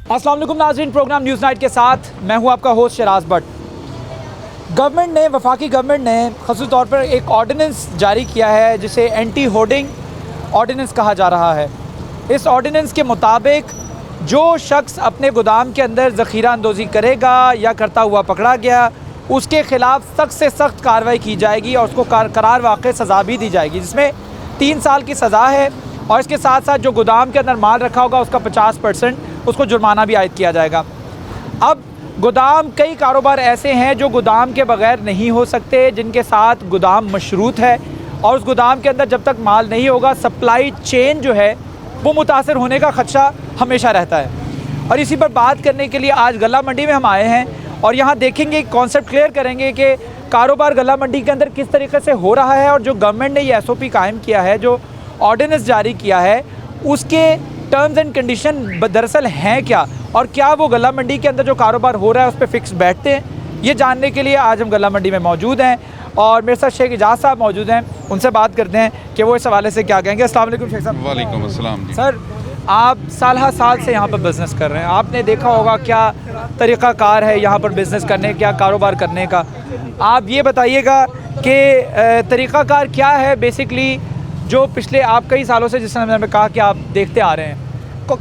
अस्सलाम वालेकुम नाज़रीन, प्रोग्राम न्यूज़ नाइट के साथ मैं हूं आपका होस्ट शराज भट्ट। गवर्नमेंट ने, वफाकी गवर्नमेंट ने ख़ास तौर पर एक ऑर्डिनेंस जारी किया है जिसे एंटी होर्डिंग ऑर्डिनेंस कहा जा रहा है। इस ऑर्डिनेंस के मुताबिक जो शख्स अपने गोदाम के अंदर ज़ख़ीरा अंदोज़ी करेगा या करता हुआ पकड़ा गया, उसके ख़िलाफ़ सख्त से सख्त कार्रवाई की जाएगी और उसको करार वाक़ई सज़ा भी दी जाएगी, जिसमें 3 साल की सज़ा है। और इसके साथ साथ जो गोदाम के अंदर माल रखा होगा उसका 50% उसको जुर्माना भी आयद किया जाएगा। अब गोदाम, कई कारोबार ऐसे हैं जो गोदाम के बग़ैर नहीं हो सकते, जिनके साथ गोदाम मशरूत है और उस गोदाम के अंदर जब तक माल नहीं होगा सप्लाई चेन जो है वो मुतासर होने का ख़दशा हमेशा रहता है। और इसी पर बात करने के लिए आज गल्ला मंडी में हम आए हैं और यहाँ देखेंगे, कॉन्सेप्ट क्लियर करेंगे कि कारोबार गल्ला मंडी के अंदर किस तरीके से हो रहा है और जो गवर्नमेंट ने ये SOP कायम किया है, जो ऑर्डिनेंस जारी किया है, उसके टर्म्स एंड कंडीशन दरअसल हैं क्या, और क्या वो गल्ला मंडी के अंदर जो कारोबार हो रहा है उस पर फिक्स बैठते हैं। ये जानने के लिए आज हम गल्ला मंडी में मौजूद हैं और मेरे साथ शेख इजाज़ साहब मौजूद हैं। उनसे बात करते हैं कि वो इस हवाले से क्या कहेंगे। अस्सलाम वालेकुम शेख साहब। वालेकुम अस्सलाम। सर, आप साल साल से यहाँ पर बिज़नेस कर रहे हैं, आपने देखा होगा क्या तरीक़ाकार है यहाँ पर बिज़नेस करने, क्या कारोबार करने का। आप ये बताइएगा कि तरीक़ाकार क्या है बेसिकली, जो पिछले आप कई सालों से, जिस तरह मैंने कहा कि आप देखते आ रहे हैं,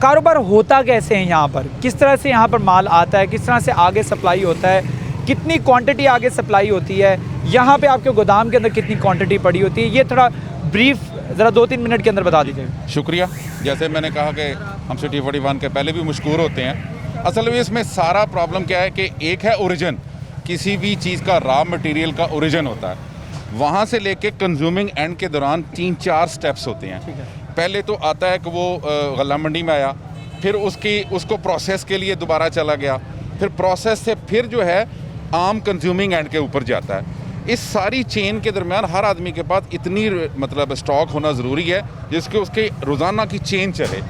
कारोबार होता कैसे है यहाँ पर, किस तरह से यहाँ पर माल आता है, किस तरह से आगे सप्लाई होता है, कितनी क्वांटिटी आगे सप्लाई होती है, यहाँ पे आपके गोदाम के अंदर कितनी क्वांटिटी पड़ी होती है, ये थोड़ा ब्रीफ ज़रा 2-3 मिनट के अंदर बता दीजिए। शुक्रिया। जैसे मैंने कहा कि हम सिटी 41 के पहले भी मशहूर होते हैं। असल में इसमें सारा प्रॉब्लम क्या है कि एक है ओरिजिन, किसी भी चीज़ का रॉ मटेरियल का ओरिजिन होता है, वहाँ से लेके कंज्यूमिंग एंड के दौरान 3-4 स्टेप्स होते हैं। पहले तो आता है कि वो गल्ला मंडी में आया, फिर उसको प्रोसेस के लिए दोबारा चला गया, फिर प्रोसेस से फिर जो है आम कंज्यूमिंग एंड के ऊपर जाता है। इस सारी चेन के दरमियान हर आदमी के पास इतनी मतलब स्टॉक होना ज़रूरी है जिसके उसके रोज़ाना की चेन चले।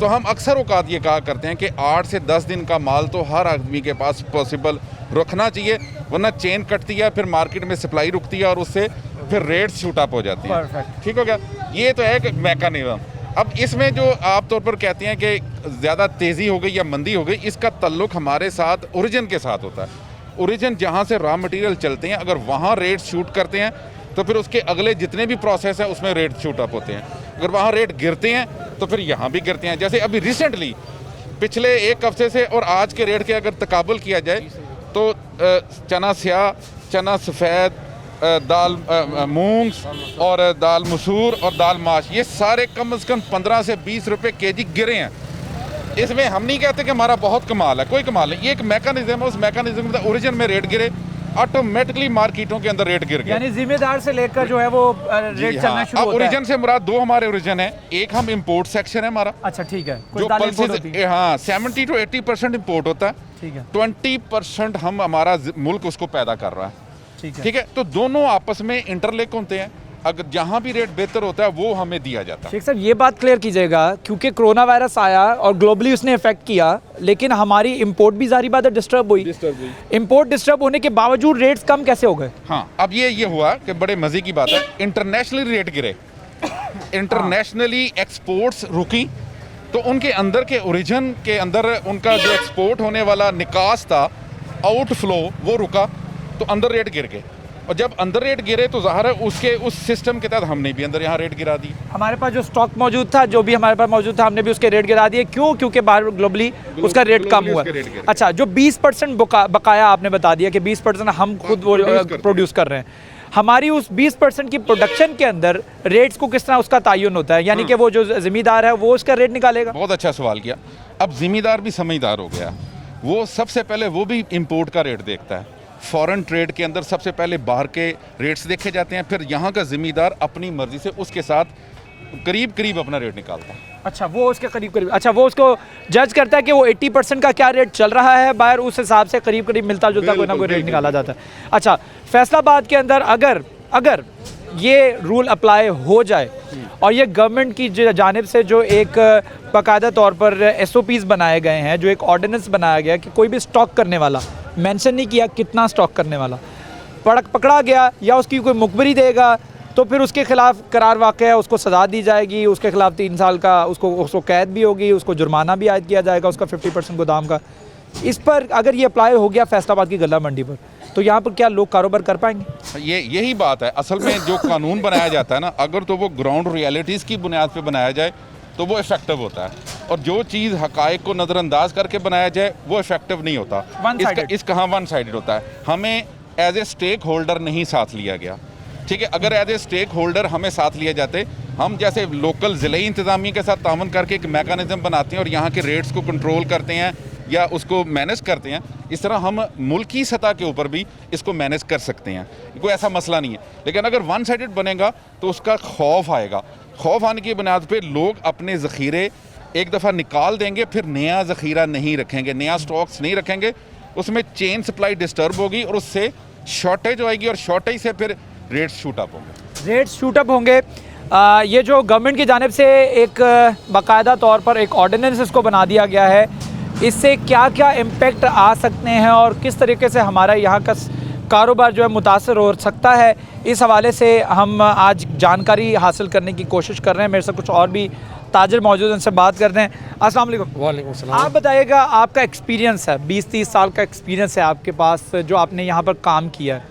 तो हम अक्सर औकात ये कहा करते हैं कि 8 से 10 दिन का माल तो हर आदमी के पास पॉसिबल रखना चाहिए, वरना चेन कटती है, फिर मार्केट में सप्लाई रुकती है और उससे फिर रेट्स शूट अप हो जाती हैं। ठीक हो गया। ये तो है एक मैकेनिज्म। अब इसमें जो आप तौर पर कहते हैं कि ज़्यादा तेज़ी हो गई या मंदी हो गई, इसका ताल्लुक हमारे साथ ओरिजिन के साथ होता है। ओरिजिन जहाँ से रॉ मटेरियल चलते हैं, अगर वहाँ रेट शूट करते हैं तो फिर उसके अगले जितने भी प्रोसेस हैं उसमें रेट शूट अप होते हैं। अगर वहाँ रेट गिरते हैं तो फिर यहाँ भी गिरते हैं। जैसे अभी रिसेंटली पिछले 1 हफ्ते से और आज के रेट के अगर तकाबुल किया जाए तो चना स्याह, चना सफ़ेद, दाल मूंग और दाल मसूर और दाल माश, ये सारे कम से कम 15 से 20 रुपये केजी गिरे हैं। इसमें हम नहीं कहते कि हमारा बहुत कमाल है, कोई कमाल नहीं। ये एक मैकेनिज्म है, उस मैकेनिज्म में ओरिजिन में रेट गिरे, ऑटोमेटिकली मार्केटों के अंदर रेट गिर गए। यानी जिम्मेदार से लेकर जो है वो रेट चलना शुरू होता है। ओरिजिन से मुराद 2 हमारे ओरिजिन है। एक हम इंपोर्ट सेक्शन है हमारा। अच्छा, ठीक है। जो पल्सेस 70 to 80% इंपोर्ट होता है, ठीक है। 20% हम हमारा मुल्क उसको पैदा कर रहा है। ठीक है। तो दोनों आपस में इंटरलिंक होते हैं। अगर जहाँ भी रेट बेहतर होता है वो हमें दिया जाता है। शेख साहब, ये बात क्लियर कीजिएगा, क्योंकि कोरोना वायरस आया और ग्लोबली उसने इफेक्ट किया, लेकिन हमारी इंपोर्ट भी जारी बात है डिस्टर्ब हुई। इंपोर्ट डिस्टर्ब होने के बावजूद रेट्स कम कैसे हो गए? हाँ, अब ये हुआ कि बड़े मजे की बात है, इंटरनेशनली रेट गिरे, इंटरनेशनली एक्सपोर्ट्स रुकी, तो उनके अंदर के ओरिजिन के अंदर उनका जो एक्सपोर्ट होने वाला निकास था, आउटफ्लो, वो रुका, तो अंदर रेट गिर गए। और जब अंदर रेट गिरे तो ज़ाहिर है उसके उस सिस्टम के तहत हमने भी अंदर यहाँ रेट गिरा दी। हमारे पास जो स्टॉक मौजूद था, जो भी हमारे पास मौजूद था, हमने भी उसके रेट गिरा दिए। क्यों? क्योंकि बाहर ग्लोबली उसका रेट कम हुआ। अच्छा, जो 20% बकाया आपने बता दिया कि 20% हम खुद वो प्रोड्यूस कर रहे हैं, हमारी उस 20% की प्रोडक्शन के अंदर रेट्स को किस तरह उसका तयन होता है? यानी कि वो जो ज़िम्मेदार है वो उसका रेट निकालेगा। बहुत अच्छा सवाल किया। अब ज़िम्मेदार भी समझदार हो गया, वो सबसे पहले वो भी इम्पोर्ट का रेट देखता है। फॉरेन ट्रेड के अंदर सबसे पहले बाहर के रेट्स देखे जाते हैं, फिर यहाँ का ज़िम्मेदार अपनी मर्जी से उसके साथ करीब अपना रेट निकालता है। अच्छा, वो उसके करीब, अच्छा, वो उसको जज करता है कि वो 80% का क्या रेट चल रहा है बाहर, उस हिसाब से करीब मिलता जुलता कोई ना कोई रेट निकाला जाता है। अच्छा, फैसलाबाद के अंदर अगर ये रूल अप्लाई हो जाए और ये गवर्नमेंट की जानिब से जो एक बाकायदा तौर पर SOPs बनाए गए हैं, जो एक ऑर्डिनेंस बनाया गया कि कोई भी स्टॉक करने वाला, मेंशन नहीं किया कितना स्टॉक करने वाला, पकड़ा गया या उसकी कोई मुखबरी देगा तो फिर उसके खिलाफ करार वाक़ है, उसको सज़ा दी जाएगी, उसके खिलाफ 3 साल का उसको कैद भी होगी, उसको जुर्माना भी आयद किया जाएगा उसका 50% गोदाम का। इस पर अगर ये अप्लाई हो गया फैसलाबाद की गल्ला मंडी पर, तो यहाँ पर क्या लोग कारोबार कर पाएंगे? यही बात है। असल में जो कानून बनाया जाता है ना, अगर तो वो ग्राउंड रियलिटीज़ की बुनियाद पे बनाया जाए तो वो इफेक्टिव होता है, और जो चीज़ हकायक को नज़रअंदाज करके बनाया जाए वो इफेक्टिव नहीं होता। इसका हाँ वन साइडेड होता है। हमें एज ए स्टेक होल्डर नहीं साथ लिया गया, ठीक है। अगर एज ए स्टेक होल्डर हमें साथ लिए जाते, हम जैसे लोकल ज़िले इंतज़ामिया के साथ तावन करके एक मैकेनिज़्म बनाते हैं और यहाँ के रेट्स को कंट्रोल करते हैं या उसको मैनेज करते हैं, इस तरह हम मुल्की सतह के ऊपर भी इसको मैनेज कर सकते हैं, कोई ऐसा मसला नहीं है। लेकिन अगर वन साइडेड बनेगा तो उसका खौफ आएगा। खौफ आने की बुनियाद पे लोग अपने ज़ख़ीरे एक दफ़ा निकाल देंगे, फिर नया ज़ख़ीरा नहीं रखेंगे, नया स्टॉक्स नहीं रखेंगे, उसमें चेन सप्लाई डिस्टर्ब होगी और उससे शॉर्टेज आएगी, और शॉर्टेज से फिर रेट्स शूट अप होंगे। ये जो गवर्नमेंट की जानिब से एक बाकायदा तौर पर एक ऑर्डिनेंस इसको बना दिया गया है, इससे क्या क्या इम्पेक्ट आ सकते हैं और किस तरीके से हमारा यहाँ का कारोबार जो है मुतासर हो सकता है, इस हवाले से हम आज जानकारी हासिल करने की कोशिश कर रहे हैं। मेरे से कुछ और भी ताजिर मौजूद हैं, उनसे बात करते हैं। अस्सलाम वालेकुम। वालेकुम सलाम। आप बताइएगा, आपका एक्सपीरियंस है, 20-30 साल का एक्सपीरियंस है आपके पास जो आपने यहाँ पर काम किया है,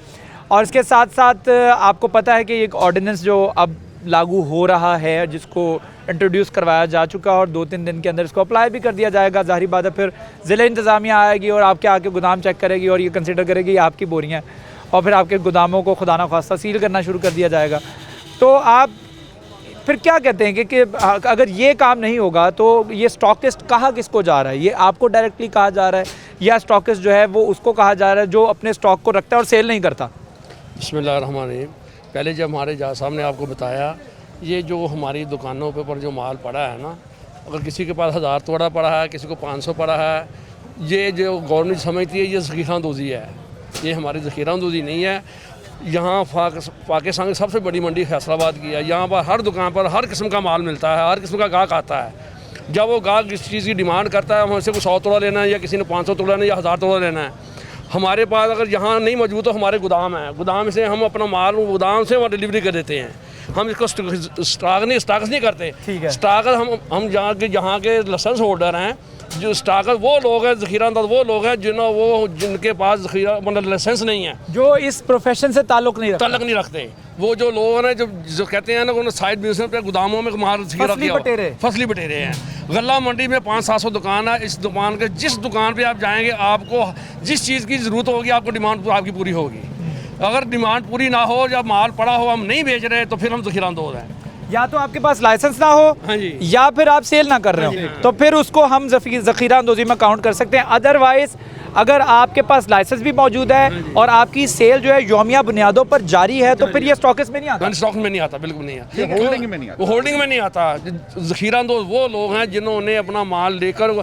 और इसके साथ साथ आपको पता है कि एक ऑर्डिनेंस जो अब लागू हो रहा है, जिसको इंट्रोड्यूस करवाया जा चुका है और 2-3 दिन के अंदर इसको अप्लाई भी कर दिया जाएगा। ज़ाहिर बात है फिर ज़िले इंतज़ामिया आएगी और आपके आके गोदाम चेक करेगी और ये कंसिडर करेगी आपकी बोरियाँ, और फिर आपके गोदामों को खुदा न ख्वास्ता सील करना शुरू कर दिया जाएगा। तो आप फिर क्या कहते हैं कि अगर ये काम नहीं होगा तो ये स्टॉकिस्ट कहाँ किसको जा रहा है? ये आपको डायरेक्टली कहा जा रहा है या स्टॉकिस्ट जो है वो उसको कहा जा रहा है जो अपने स्टॉक को रखता है और सेल नहीं करता? बिस्मिल्लाहिर्रहमानिर्रहीम। पहले जब हमारे जहाँ साहब ने आपको बताया, ये जो हमारी दुकानों पे पर जो माल पड़ा है ना, अगर किसी के पास 1000 तोड़ा पड़ा है, किसी को 500 पड़ा है, ये जो गवर्नमेंट समझती है ये ज़ख़ीरांदोज़ी है। ये हमारी ज़ख़ीरांदोज़ी नहीं है। यहाँ पाकिस्तान की सबसे बड़ी मंडी फैसलाबाद की है। यहाँ पर हर दुकान पर हर किस्म का माल मिलता है, हर किस्म का गाहक आता है। जब वो गाहक इस चीज़ की डिमांड करता है, हमसे को 100 तोड़ा लेना है या किसी ने 500 तोड़ा लेना है या 1000 तोड़ा लेना है, हमारे पास अगर यहाँ नहीं मौजूद तो हमारे गोदाम है, गोदाम से हम अपना माल गोदाम से वहाँ डिलीवरी कर देते हैं। हम इसको स्टॉक नहीं करते। स्टॉकर हम यहाँ के लाइसेंस होल्डर हैं। जो स्टॉकर वो लोग हैं, ज़ख़ीरांदाज़ वो लोग हैं जिनके पास ज़ख़ीरा मतलब लाइसेंस नहीं है, जो इस प्रोफेशन से ताल्लुक़ नहीं रखते। वो जो लोग हैं जो कहते हैं ना, उन्होंने साइड बिजनेस पे गोदामों में माल ज़ख़ीरा किया, फसली बटेरे हैं। गल्ला मंडी में 500-700 दुकान है। इस दुकान के जिस दुकान पे आप जाएंगे, आपको जिस चीज़ की ज़रूरत होगी आपको डिमांड आपकी पूरी होगी। अगर डिमांड पूरी ना हो, जब माल पड़ा हो, हम नहीं बेच रहे, तो फिर हम ज़ख़ीरांदोज़ हैं। या तो आपके पास लाइसेंस ना हो, हाँ जी, या फिर आप सेल ना कर रहे हो, तो फिर उसको हम ज़ख़ीरांदोज़ी में काउंट कर सकते हैं। अदरवाइज़ अगर आपके पास लाइसेंस भी मौजूद है और आपकी सेल जो है यौमिया बुनियादों पर जारी है, तो फिर ये स्टॉकिस्ट में नहीं आता। स्टॉक में नहीं आता, बिल्कुल नहीं आता, होल्डिंग में नहीं आता। होल्डिंग में नहीं आता। ज़ख़ीरांदोज़ वो लोग हैं जिन्होंने अपना माल लेकर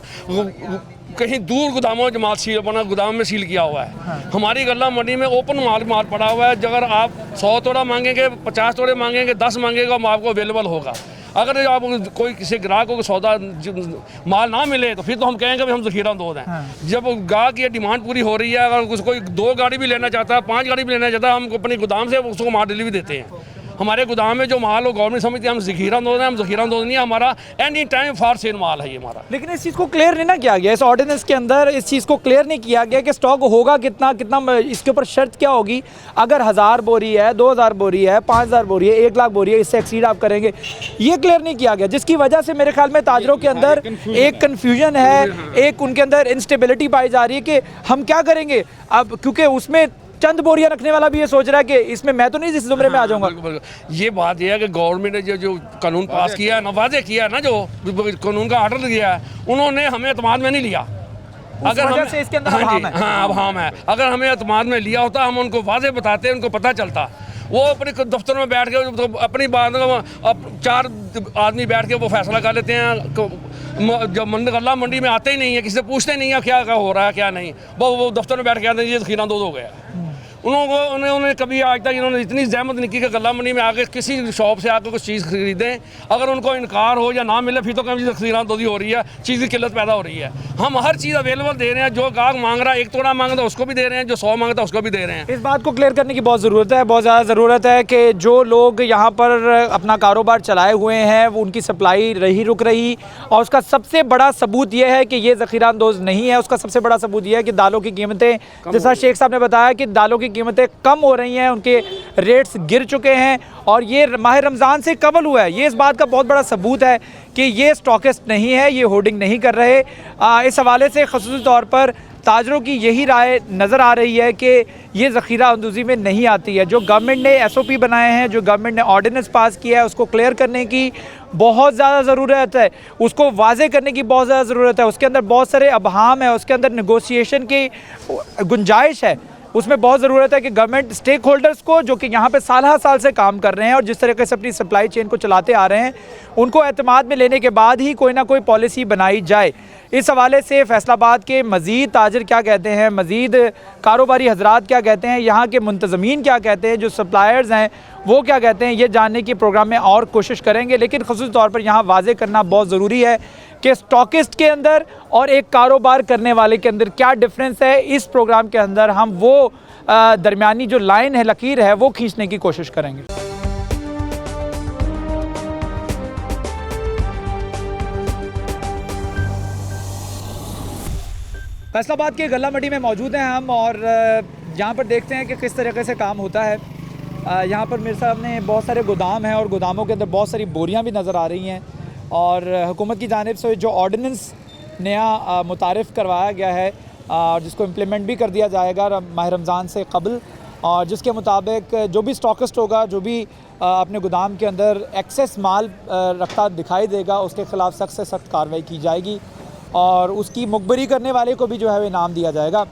कहीं दूर गोदामों जो माल सील अपना गोदाम में सील किया हुआ है। हमारी गल्ला मंडी में ओपन माल पड़ा हुआ है। अगर आप 100 तोड़ा मांगेंगे, 50 तोड़े मांगेंगे, 10 मांगेगा, आपको अवेलेबल होगा। अगर आप कोई किसी ग्राहक को सौदा माल ना मिले तो फिर तो हम कहेंगे भाई हम ज़ख़ीरांदोज़ हैं। जब गाहक की डिमांड पूरी हो रही है, अगर कोई 2 गाड़ी भी लेना चाहता है, 5 गाड़ी भी लेना चाहता है, हम अपनी गोदाम से उसको माल डिलीवरी देते हैं। हमारे गोदाम में जो माल हो गवर्नमेंट समझती है हम ज़ख़ीरांदोज़ हैं। हम ज़ख़ीरांदोज़ नहीं, हमारा एनी टाइम फॉर सेल माल है ये हमारा। लेकिन इस चीज़ को क्लियर नहीं ना किया गया, इस ऑर्डिनेंस के अंदर इस चीज़ को क्लियर नहीं किया गया कि स्टॉक होगा कितना, इसके ऊपर शर्त क्या होगी। अगर 1000 बोरी है, 2000 बोरी है, 5000 बोरी है, 1 लाख बोरी है, इससे एक्सीड आप करेंगे, ये क्लियर नहीं किया गया, जिसकी वजह से मेरे ख्याल में ताजरों के अंदर एक कन्फ्यूजन है, एक उनके अंदर इंस्टेबिलिटी पाई जा रही है कि हम क्या करेंगे अब, क्योंकि उसमें चंद बोरियां रखने वाला भी ये सोच रहा है कि इसमें मैं तो नहीं इस जुमरे में आ जाऊंगा। ये बात यह है कि गवर्नमेंट ने जो कानून पास किया है ना, वाज़े किया है ना, जो कानून का आर्डर दिया है, उन्होंने हमें एतमाद में नहीं लिया। अगर हम से इसके अंदर अभाम है, अगर हमें एतमाद में लिया होता, हम उनको वाज़े बताते, उनको पता चलता। वो अपने दफ्तर में बैठ के अपनी बात 4 आदमी बैठ के वो फैसला कर लेते हैं। जब गल्ला मंडी में आते ही नहीं है, किसी से पूछते नहीं है क्या हो रहा है क्या नहीं, वो दफ्तर में बैठ के आते हैं ये ज़ख़ीरांदोज़ हो गया। उन्होंने कभी आज तक इन्होंने इतनी जहमत नहीं की कि गला मंडी में आके किसी शॉप से आकर कुछ चीज़ खरीदें। अगर उनको इनकार हो या ना मिले फिर तो कभी खरीदारी हो रही है, चीज़ की किल्लत पैदा हो रही है। हम हर चीज़ अवेलेबल दे रहे हैं, जो गाहक मांग रहा है, 1 तोड़ा मांगता है उसको भी दे रहे हैं, जो 100 मांगता है उसको भी दे रहे हैं। इस बात को क्लियर करने की बहुत ज़रूरत है, बहुत ज़्यादा ज़रूरत है कि जो लोग यहाँ पर अपना कारोबार चलाए हुए हैं वो उनकी सप्लाई रुक रही, और उसका सबसे बड़ा सबूत ये है कि ये ज़ख़ीरा अंदोज़ नहीं है। उसका सबसे बड़ा सबूत ये है कि दालों की कीमतें, जैसा शेख साहब ने बताया कि दालों की कीमतें कम हो रही हैं, उनके रेट्स गिर चुके हैं, और ये माह रमज़ान से कबल हुआ है। ये इस बात का बहुत बड़ा सबूत है कि ये स्टॉकिस्ट नहीं है, ये होर्डिंग नहीं कर रहे। इस हवाले से ख़ुसूसी तौर पर ताजरों की यही राय नज़र आ रही है कि ये ज़ख़ीरा अंदोज़ी में नहीं आती है। जो गवर्नमेंट ने SOP बनाए हैं, जो गवर्नमेंट ने ऑर्डिनेंस पास किया है, उसको क्लियर करने की बहुत ज़्यादा ज़रूरत है, उसको वाज़े करने की बहुत ज़्यादा ज़रूरत है। उसके अंदर बहुत सारे अबहाम है, उसके अंदर नेगोशिएशन की गुंजाइश है, उसमें बहुत ज़रूरत है कि गवर्नमेंट स्टेक होल्डर्स को, जो कि यहाँ पे साल से काम कर रहे हैं और जिस तरीके से अपनी सप्लाई चेन को चलाते आ रहे हैं, उनको एतमाद में लेने के बाद ही कोई ना कोई पॉलिसी बनाई जाए। इस हवाले से फैसलाबाद के मज़ीद ताजर क्या कहते हैं, मज़ीद कारोबारी हजरात क्या कहते हैं, यहाँ के मुंतज़मीन क्या कहते हैं, जो सप्लायर्स हैं वो क्या कहते हैं, ये जानने की प्रोग्राम में और कोशिश करेंगे। लेकिन ख़ुसूसी तौर पर यहाँ वाज़े करना बहुत ज़रूरी है कि स्टॉकिस्ट के अंदर और एक कारोबार करने वाले के अंदर क्या डिफरेंस है। इस प्रोग्राम के अंदर हम वो दरमियानी जो लाइन है, लकीर है, वो खींचने की कोशिश करेंगे। फैसलाबाद के गला मंडी में मौजूद हैं हम, और यहाँ पर देखते हैं कि किस तरीके से काम होता है। यहाँ पर मेरे सामने बहुत सारे गोदाम हैं और गोदामों के अंदर बहुत सारी बोरियाँ भी नज़र आ रही हैं, और हुकूमत की जानिब से जो ऑर्डिनेंस नया मुतारिफ़ करवाया गया है और जिसको इम्प्लीमेंट भी कर दिया जाएगा माह रमज़ान से कबल, और जिसके मुताबिक जो भी स्टॉकिस्ट होगा, जो भी अपने गोदाम के अंदर एक्सेस माल रखता दिखाई देगा, उसके ख़िलाफ़ सख्त से सख्त कार्रवाई की जाएगी और उसकी मुखबरी करने वाले को भी जो है वो इनाम दिया जाएगा।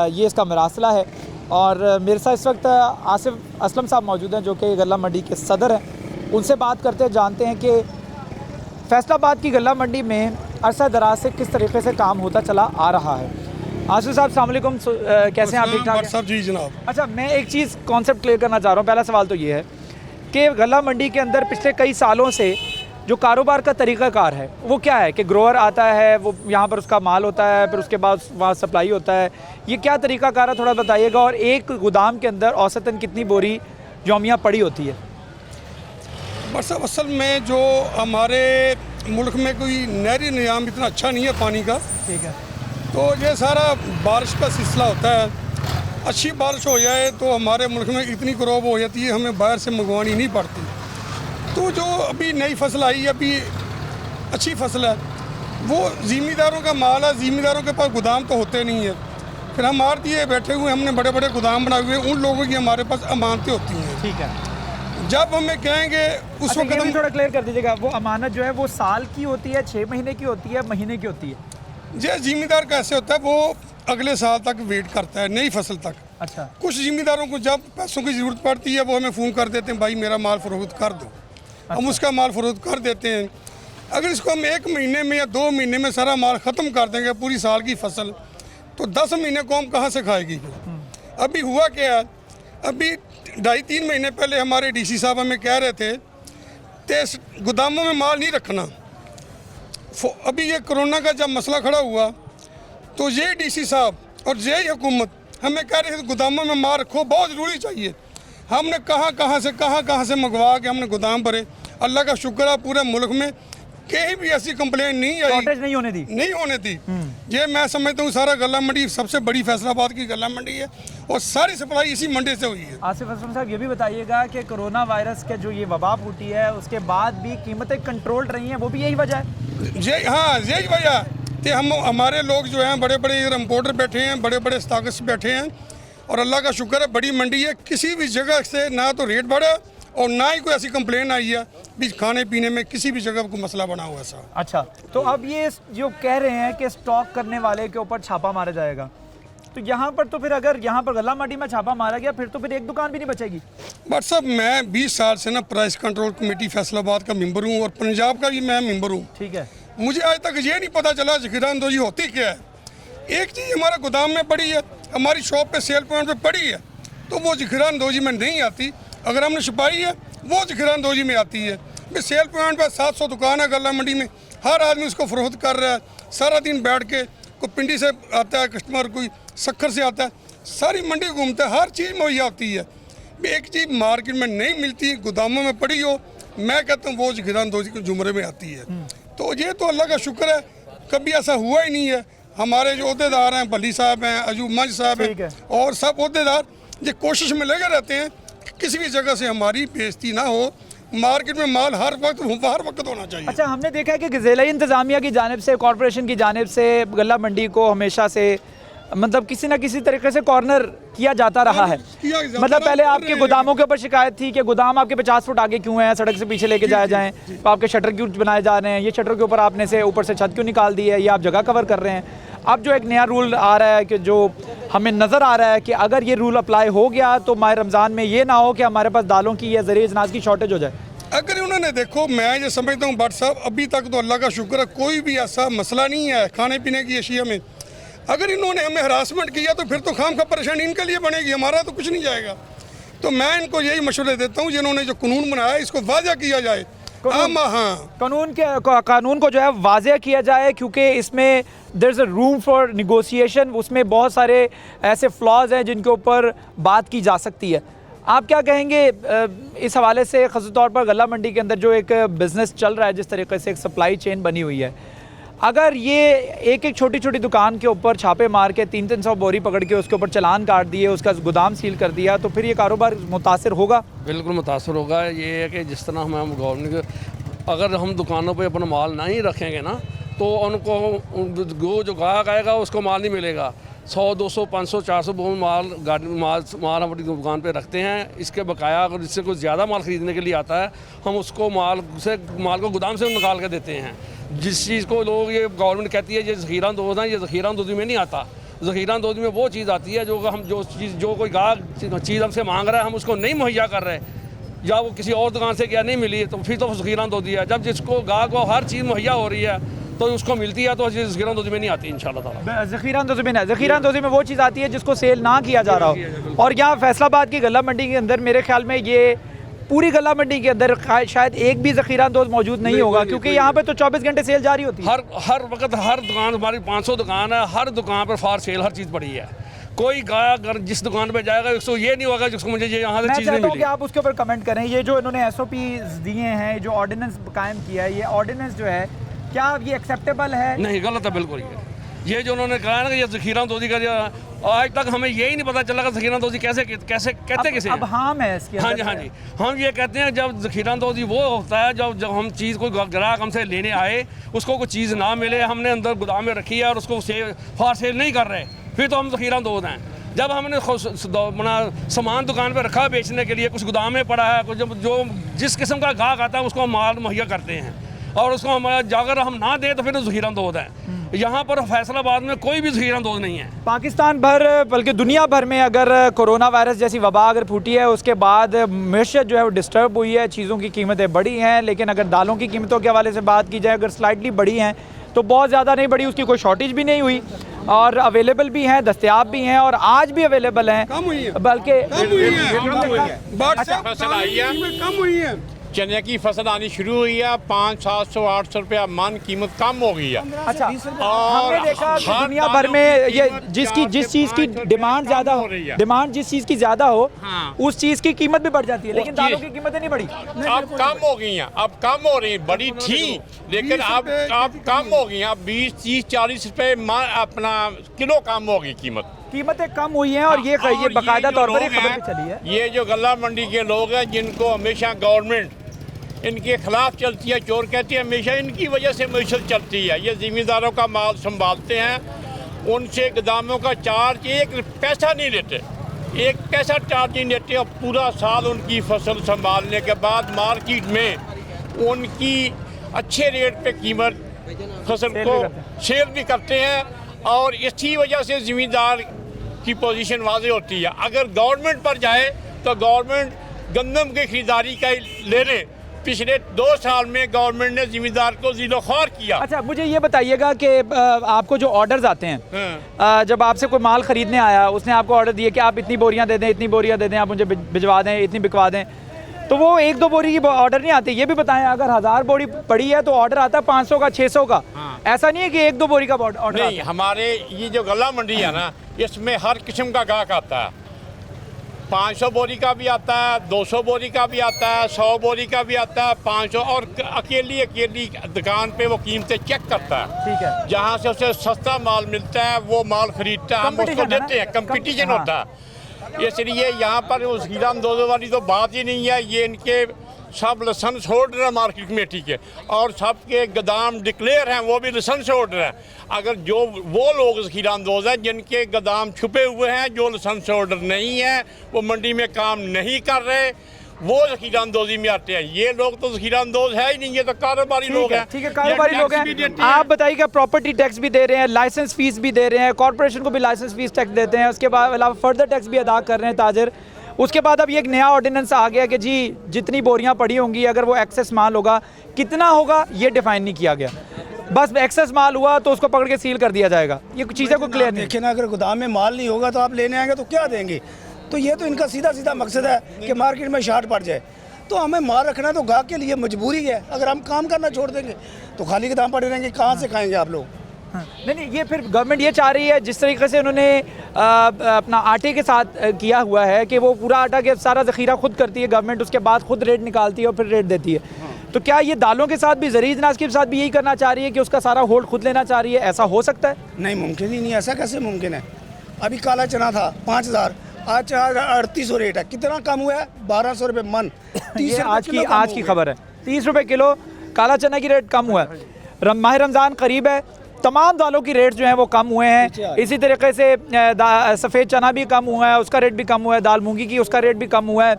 ये इसका मरासला है। और मेरे साथ इस वक्त आसिफ असलम साहब मौजूद हैं, जो कि गला मंडी के सदर हैं। उनसे बात करते हैं, जानते हैं कि फैसलाबाद की गला मंडी में अरसा दराज से किस तरीके से काम होता चला आ रहा है। आसिफ साहब अस्सलाम वालेकुम, कैसे हैं आप? ठीक ठाक साहब जी जनाब। अच्छा, मैं एक चीज़ कॉन्सेप्ट क्लियर करना चाह रहा हूँ। पहला सवाल तो ये है कि गला मंडी के अंदर पिछले कई सालों से जो कारोबार का तरीक़ाकार है वो क्या है कि ग्रोअर आता है, वो यहाँ पर उसका माल होता है, फिर उसके बाद वहाँ सप्लाई होता है, ये क्या तरीक़ाकार है थोड़ा बताइएगा। और एक गोदाम के अंदर औसतन कितनी बोरी यौमिया पड़ी होती है? बस असल में जो हमारे मुल्क में कोई नहरी निज़ाम इतना अच्छा नहीं है पानी का, ठीक है, तो ये सारा बारिश का सिलसिला होता है। अच्छी बारिश हो जाए तो हमारे मुल्क में इतनी क्रॉप हो जाती है, हमें बाहर से मंगवानी नहीं पड़ती। तो जो अभी नई फसल आई है, अभी अच्छी फसल है, वो ज़िम्मेदारों का माल है। ज़िम्मेदारों के पास गोदाम तो होते नहीं है, फिर हम आड़तिए बैठे हुए, हमने बड़े बड़े गोदाम बनाए हुए, उन लोगों की हमारे पास अमानतें होती हैं। ठीक है, जब हमें कहेंगे उस अच्छा, वक्त ये भी हम थोड़ा क्लियर कर दीजिएगा, वो अमानत जो है वो साल की होती है, 6 महीने की होती है, महीने की होती है? ये ज़िम्मेदार कैसे होता है, वो अगले साल तक वेट करता है, नई फसल तक। अच्छा, कुछ ज़िम्मेदारों को जब पैसों की ज़रूरत पड़ती है वो हमें फ़ोन कर देते हैं, भाई मेरा माल फरोख्त कर दो। हम उसका माल फरोख्त कर देते हैं। अगर इसको हम 1 महीने में या 2 महीने में सारा माल ख़त्म कर देंगे, पूरी साल की फसल, तो 10 महीने को हम कहाँ से खाएगी फिर? अभी हुआ क्या है, अभी 2.5-3 महीने पहले हमारे DC साहब हमें कह रहे थे कि गोदामों में माल नहीं रखना। अभी ये कोरोना का जब मसला खड़ा हुआ तो ये DC साहब और यही हुकूमत हमें कह रहे थे गोदामों में माल रखो, बहुत ज़रूरी चाहिए। हमने कहाँ से मंगवा के हमने गोदाम भरे। अल्लाह का शुक्र है पूरे मुल्क में कहीं भी ऐसी कंप्लेंट नहीं आई, शॉर्टेज नहीं होने दी। ये मैं समझता हूँ सारा गला मंडी सबसे बड़ी फैसलाबाद की गला मंडी है और सारी सप्लाई इसी मंडी से हुई है। आसिफ असलम साहब, ये भी बताइएगा कि कोरोना वायरस के जो ये वबा फूटी है उसके बाद भी कीमतें कंट्रोल रही हैं, वो भी यही वजह है? यही वजह कि हमारे लोग जो हैं बड़े बड़े इम्पोर्टर बैठे हैं, बड़े बड़े स्टॉकिस्ट बैठे हैं, और अल्लाह का शुक्र है बड़ी मंडी है, किसी भी जगह से ना तो रेट बढ़ा और ना ही कोई ऐसी कंप्लेन आई है भी खाने पीने में किसी भी जगह को मसला बना हुआ ऐसा। अच्छा, तो अब ये जो कह रहे हैं कि स्टॉक करने वाले के ऊपर छापा मारा जाएगा, तो यहाँ पर तो फिर अगर यहाँ पर गला मंडी में छापा मारा गया फिर तो फिर एक दुकान भी नहीं बचेगी। बट साहब मैं 20 साल से ना प्राइस कंट्रोल कमेटी फैसलाबाद का मेंबर हूँ और पंजाब का भी मैं मेंबर हूँ। ठीक है, मुझे आज तक ये नहीं पता चला ज़ख़ीरा अंदोज़ी होती क्या है। एक चीज़ हमारा गोदाम में पड़ी है, हमारी शॉप पे सेल पॉइंट पे पड़ी है, तो वो ज़ख़ीरा अंदोज़ी में नहीं आती। अगर हमने छुपाई है वो ज़ख़ीरा अंदोज़ी में आती है। भाई सेल पॉइंट पर 700 दुकान है गल्ला मंडी में, हर आदमी उसको फ़रोख्त कर रहा है, सारा दिन बैठ के, कोई पिंडी से आता है कस्टमर, कोई सक्खर से आता है, सारी मंडी घूमता है, हर चीज़ मुहैया होती है। एक चीज़ मार्केट में नहीं मिलती, गोदामों में पड़ी हो, मैं कहता हूँ वो ज़ख़ीरा अंदोज़ी के ज़ुमरे में आती है। तो ये तो अल्लाह का शुक्र है, कभी ऐसा हुआ ही नहीं है। हमारे जो अहदेदार हैं, भली साहब हैं, अजूब मंज साहब हैं, और सब अहदेदार ये कोशिश में लगे रहते हैं कि किसी भी जगह से हमारी बेइज्जती ना हो, मार्केट में माल हर वक्त होना चाहिए। अच्छा, हमने देखा है कि ज़िला इंतज़ामिया की जानिब से, कॉरपोरेशन की जानिब से गल्ला मंडी को हमेशा से मतलब किसी ना किसी तरीके से कॉर्नर किया जाता रहा है। मतलब पहले आपके गोदामों के ऊपर शिकायत थी कि गोदाम आपके 50 फुट आगे क्यों है, सड़क से पीछे लेके जाए जाएँ, तो आपके शटर क्यों बनाए जा रहे हैं, ये शटर के ऊपर आपने से ऊपर से छत क्यों निकाल दी है, ये आप जगह कवर कर रहे हैं। अब जो एक नया रूल आ रहा है कि जो हमें नज़र आ रहा है कि अगर ये रूल अप्लाई हो गया तो माह रमज़ान में ये ना हो कि हमारे पास दालों की या ज़रिए अनाज की शॉर्टेज हो जाए। अगर उन्होंने, देखो मैं ये समझता हूँ भट्ट साहब, अभी तक तो अल्लाह का शुक्र है कोई भी ऐसा मसला नहीं है खाने पीने की अशिया में। अगर इन्होंने हमें हरासमेंट किया तो फिर तो खाम खा परेशानी इनके लिए बनेगी, हमारा तो कुछ नहीं जाएगा। तो मैं इनको यही मशवरे देता हूँ, जिन्होंने जो कानून बनाया इसको वाज़ा किया जाए। कानून को जो है वाज़ेह किया जाए, क्योंकि इसमें there is a room for negotiation. उसमें बहुत सारे ऐसे फ्लॉज हैं जिनके ऊपर बात की जा सकती है। आप क्या कहेंगे इस हवाले से, ख़ास तौर पर गल्ला मंडी के अंदर जो एक बिज़नेस चल रहा है, जिस तरीके से एक सप्लाई चेन बनी हुई है, अगर ये एक एक छोटी छोटी दुकान के ऊपर छापे मार के 300 बोरी पकड़ के उसके ऊपर चालान काट दिए, उसका गोदाम सील कर दिया, तो फिर ये कारोबार मुतासर होगा? बिल्कुल मुतासर होगा। ये है कि जिस तरह हम गवर्नमेंट, अगर हम दुकानों पे अपना माल नहीं रखेंगे ना, तो उनको जो ग्राहक आएगा उसको माल नहीं मिलेगा। 100, 200, 500, 400 बोन माल हम अपनी दुकान पे रखते हैं। इसके बकाया अगर इससे कुछ ज़्यादा माल ख़रीदने के लिए आता है, हम उसको माल को गोदाम से निकाल के देते हैं। जिस चीज़ को लोग, ये गवर्नमेंट कहती है ये ज़ख़ीरा अंदोज़ है, ये ज़ख़ीरा अंदोज़ी में नहीं आता। ज़ख़ीरा अंदोज़ी में वो चीज़ आती है जो कोई ग्राहक चीज़ हमसे मांग रहा है, हम उसको नहीं मुहैया कर रहे, या वो किसी और दुकान से क्या नहीं मिली, तो फिर तो ज़ख़ीरा अंदोज़ी है। जब जिसको ग्राहक को हर चीज़ मुहैया हो रही है तो उसको मिलती है, तो ज़ख़ीरा अंदोज़ी में नहीं आती इंशाअल्लाह ताला। ज़ख़ीरा अंदोज़ी में नहीं, ज़ख़ीरा अंदोज़ी में वो चीज़ आती है जिसको सेल ना किया जा रहा हो। और यहाँ फैसलाबाद की गल्ला मंडी के अंदर मेरे ख्याल में ये पूरी गल्ला मंडी के अंदर शायद एक भी ज़ख़ीरा अंदोज़ मौजूद नहीं होगा, क्योंकि यहाँ पे तो 24 घंटे सेल जारी होती है। हर वक्त हर दुकान, हमारी 500 दुकान है, हर दुकान पर फार सेल हर चीज़ पड़ी है। कोई गायक जिस दुकान पे जाएगा उसको ये नहीं होगा जिसको मुझे यहाँ से चीज़ नहीं मिली। आप उसके ऊपर कमेंट करें। ये जो इन्होंने SOP दिए हैं, जो ऑर्डिनेंस कायम किया है, ये ऑर्डिनेंस जो है क्या ये एक्सेप्टेबल है? नहीं, गलत है बिल्कुल। ये जो उन्होंने कहा ना कि ये ज़ख़ीरा अंदोज़ी का, आज तक हमें यही नहीं पता चला कि ज़ख़ीरा अंदोज़ी कैसे कहते किसे। अब हम है इसके। हाँ जी, हम ये कहते हैं जब ज़ख़ीरा अंदोज़ी वो होता है जब हम चीज़ कोई ग्राहक हमसे लेने आए, उसको कोई चीज़ ना मिले, हमने अंदर गोदाम में रखी है और उसको फार सेल नहीं कर रहे, फिर तो हम ज़ख़ीरा अंदोज़ हैं। जब हमने सामान दुकान पर रखा बेचने के लिए, कुछ गोदाम में पड़ा है, कुछ जो जिस किस्म का ग्राहक आता है उसको हम माल मुहैया करते हैं, और उसको हम अगर हम ना दें तो फिर ज़ख़ीरा अंदोज़ है। यहाँ पर फैसलाबाद में कोई भी ज़ख़ीरा अंदोज़ नहीं है। पाकिस्तान भर बल्कि दुनिया भर में अगर कोरोना वायरस जैसी वबा अगर फूटी है, उसके बाद मैशत जो है वो डिस्टर्ब हुई है, चीज़ों की कीमतें बढ़ी हैं। लेकिन अगर दालों की कीमतों के हवाले से बात की जाए, अगर स्लाइटली बढ़ी हैं तो बहुत ज़्यादा नहीं बढ़ी, उसकी कोई शॉर्टेज भी नहीं हुई, और अवेलेबल भी हैं, दस्तयाब भी हैं, और आज भी अवेलेबल हैं, बल्कि कम हुई है। चने की फसल आनी शुरू हुई है, 500, 700, 800 रुपया मन कीमत कम हो गई है। अच्छा, हमने देखा कि दुनिया भर में ये जिस चीज़ की डिमांड ज़्यादा हो, डिमांड जिस चीज़ की ज़्यादा हो, उस चीज़ की कीमत भी बढ़ जाती है, लेकिन दालों की कीमतें नहीं बढ़ी। अब कम हो गई हैं, अब कम हो रही हैं, बड़ी थी लेकिन अब कम हो गई हैं। अब 20, 30, 40 रुपये अपना किलो कम हो गई कीमतें कम हुई हैं, और ये बाकायदा तौर पर खबर भी चली है। ये जो गल्ला मंडी के लोग हैं, जिनको हमेशा गवर्नमेंट इनके खिलाफ चलती है, चोर कहती है, हमेशा इनकी वजह से मीशत चलती है। ये ज़िम्मेदारों का माल संभालते हैं, उनसे गोदामों का चार्ज एक पैसा नहीं लेते, एक पैसा चार्ज नहीं लेते, और पूरा साल उनकी फसल संभालने के बाद मार्केट में उनकी अच्छे रेट पे कीमत फसल को सेल भी करते हैं, और इसी वजह से ज़िम्मेदार की पोजीशन वाज़ेह होती है। अगर गवर्नमेंट पर जाए तो गवर्नमेंट गंदम की खरीदारी का ले लें, पिछले 2 साल में गवर्नमेंट ने जिम्मेदार को ज़िलो-ख्वार किया। अच्छा, मुझे ये बताइएगा कि आपको जो ऑर्डर्स आते हैं, जब आपसे कोई माल ख़रीदने आया, उसने आपको ऑर्डर दिया कि आप इतनी बोरियां दे दें, इतनी बोरियां दे दें, आप मुझे भिजवा दें, इतनी बिकवा दें, तो वो 1-2 बोरी की ऑर्डर नहीं आती। ये भी बताएं, अगर 1000 बोरी पड़ी है तो ऑर्डर आता है 500 का, 600 का। ऐसा नहीं है कि 1-2 बोरी का ऑर्डर नहीं, हमारे ये जो गला मंडी है ना, इसमें हर किस्म का गाहक आता है। 500 बोरी का भी आता है, 200 बोरी का भी आता है, 100 बोरी का भी आता है, 500, और अकेली दुकान पे वो कीमतें चेक करता है। ठीक है। जहाँ से उसे सस्ता माल मिलता है वो माल खरीदता है, हम उसको देते हैं। कंपटीशन होता है, इसलिए यहाँ पर उस हीरा अंदोज़ों वाली तो बात ही नहीं है। ये इनके सब लाइसेंस होल्डर हैं मार्केट कमेटी के, और सबके गोदाम डिक्लेयर हैं, वो भी लाइसेंस होल्डर हैं। अगर जो वो लोग ज़ख़ीरा अंदोज़ हैं जिनके गोदाम छुपे हुए हैं, जो लाइसेंस होल्डर नहीं है, वो मंडी में काम नहीं कर रहे, वो ज़ख़ीरा अंदोज़ी में आते हैं। ये लोग तो ज़ख़ीरा अंदोज़ है ही नहीं, ये तो कारोबारी लोग हैं। ठीक है, कारोबारी लोग हैं। आप बताइएगा, प्रॉपर्टी टैक्स भी दे रहे हैं, लाइसेंस फीस भी दे रहे हैं, कॉर्पोरेशन को भी लाइसेंस फीस टैक्स देते हैं, उसके बाद अलावा फर्दर टैक्स भी अदा कर रहे हैं ताजर। उसके बाद अब ये एक नया ऑर्डिनेंस आ गया कि जी जितनी बोरियां पड़ी होंगी, अगर वो एक्सेस माल होगा, कितना होगा ये डिफाइन नहीं किया गया, बस एक्सेस माल हुआ तो उसको पकड़ के सील कर दिया जाएगा। ये कुछ चीज़ें को क्लियर नहीं। देखिए ना, अगर गोदाम में माल नहीं होगा तो आप लेने आएंगे तो क्या देंगे? तो ये तो इनका सीधा सीधा मकसद है कि मार्केट में शार्ट पड़ जाए। तो हमें माल रखना तो गाहक के लिए मजबूरी है। अगर हम काम करना छोड़ देंगे तो खाली गोदाम पड़े रहेंगे, कहाँ से खाएंगे आप लोग? नहीं, ये फिर गवर्नमेंट ये चाह रही है, जिस तरीके से उन्होंने अपना आटे के साथ किया हुआ है कि वो पूरा आटा के सारा ज़ख़ीरा खुद करती है गवर्नमेंट, उसके बाद खुद रेट निकालती है और फिर रेट देती है। तो क्या ये दालों के साथ भी, ज़रूरी अनाज के साथ भी यही करना चाह रही है कि उसका सारा होल्ड खुद लेना चाह रही है? ऐसा हो सकता है? नहीं, मुमकिन ही नहीं। ऐसा कैसे मुमकिन है? अभी काला चना था 5000, आज 3800 रेट है। कितना कम हुआ है? 1200 रुपये मन। ये आज की खबर है, 30 रुपये किलो काला चना की रेट कम हुआ है। माह रमज़ान करीब है, तमाम दालों की रेट जो हैं वो कम हुए हैं। इसी तरीके से सफ़ेद चना भी कम हुआ है, उसका रेट भी कम हुआ है, दाल मूंगी की उसका रेट भी कम हुआ है।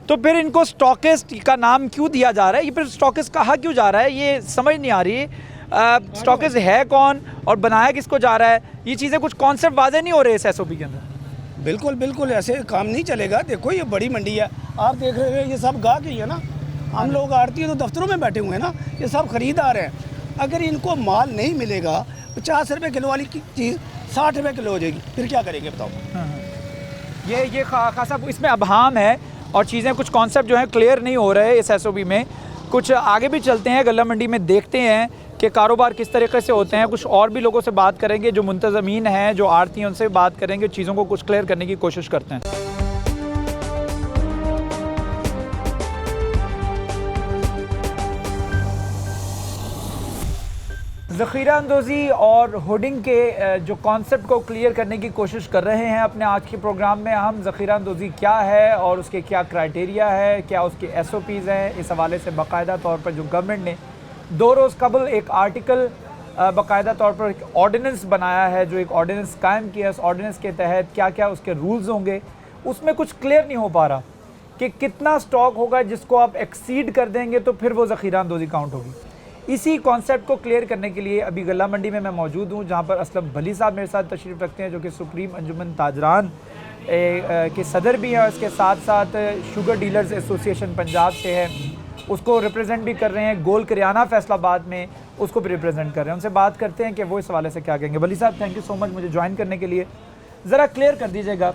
तो फिर इनको स्टॉकिस्ट का नाम क्यों दिया जा रहा है? ये फिर स्टॉकिस्ट कहा क्यों जा रहा है, ये समझ नहीं आ रही। स्टॉकिस्ट है कौन और बनाया किसको जा रहा है? ये चीज़ें कुछ कॉन्सेप्ट वाज़े नहीं हो रहे इस SOP के अंदर। बिल्कुल बिल्कुल ऐसे काम नहीं चलेगा। देखो, ये बड़ी मंडी है, आप देख रहे हैं, ये सब गाहक ही है ना। हम लोग आड़ती है तो दफ्तरों में बैठे हुए हैं ना, ये सब खरीदार हैं। अगर इनको माल नहीं मिलेगा, 50 रुपये किलो वाली चीज़ 60 रुपये किलो हो जाएगी, फिर क्या करेंगे बताओ? ये खासा इसमें अभाम है और चीज़ें कुछ कॉन्सेप्ट जो हैं क्लियर नहीं हो रहे इस SOP में। कुछ आगे भी चलते हैं, गल्ला मंडी में देखते हैं कि कारोबार किस तरीके से होते हैं। कुछ और भी लोगों से बात करेंगे, जो मुंतज़मीन हैं, जो आड़ती हैं, उनसे बात करेंगे, चीज़ों को कुछ क्लियर करने की कोशिश करते हैं। ज़ख़ीरा अंदोज़ी और होर्डिंग के जो कॉन्सेप्ट को क्लियर करने की कोशिश कर रहे हैं अपने आज के प्रोग्राम में हम। ज़ख़ीरा अंदोज़ी क्या है और उसके क्या क्राइटेरिया है, क्या उसके SOPs हैं, इस हवाले से बाकायदा तौर पर जो गवर्नमेंट ने 2 रोज़ कबल एक आर्टिकल बाकायदा तौर पर एक ऑर्डिनेंस बनाया है, जो एक ऑर्डिनेंस कायम किया है। उस ऑर्डिनेंस के तहत क्या क्या उसके रूल्स होंगे, उसमें कुछ क्लियर नहीं हो पा रहा कि कितना स्टॉक होगा जिसको आप एक्सीड कर देंगे तो फिर वो ज़ख़ीरा अंदोज़ी काउंट होगी। इसी कॉन्सेप्ट को क्लियर करने के लिए अभी गल्ला मंडी में मैं मौजूद हूँ, जहाँ पर असलम भली साहब मेरे साथ तशरीफ़ रखते हैं, जो कि सुप्रीम अंजुमन ताजरान के सदर भी हैं और इसके साथ साथ शुगर डीलर्स एसोसिएशन पंजाब से है, उसको रिप्रेजेंट भी कर रहे हैं। गोल करियाना फैसलाबाद में उसको भी रिप्रेजेंट कर रहे हैं। उनसे बात करते हैं कि वो इस हवाले से क्या कहेंगे। भली साहब, थैंक यू सो मच मुझे ज्वाइन करने के लिए। ज़रा क्लियर कर दीजिएगा,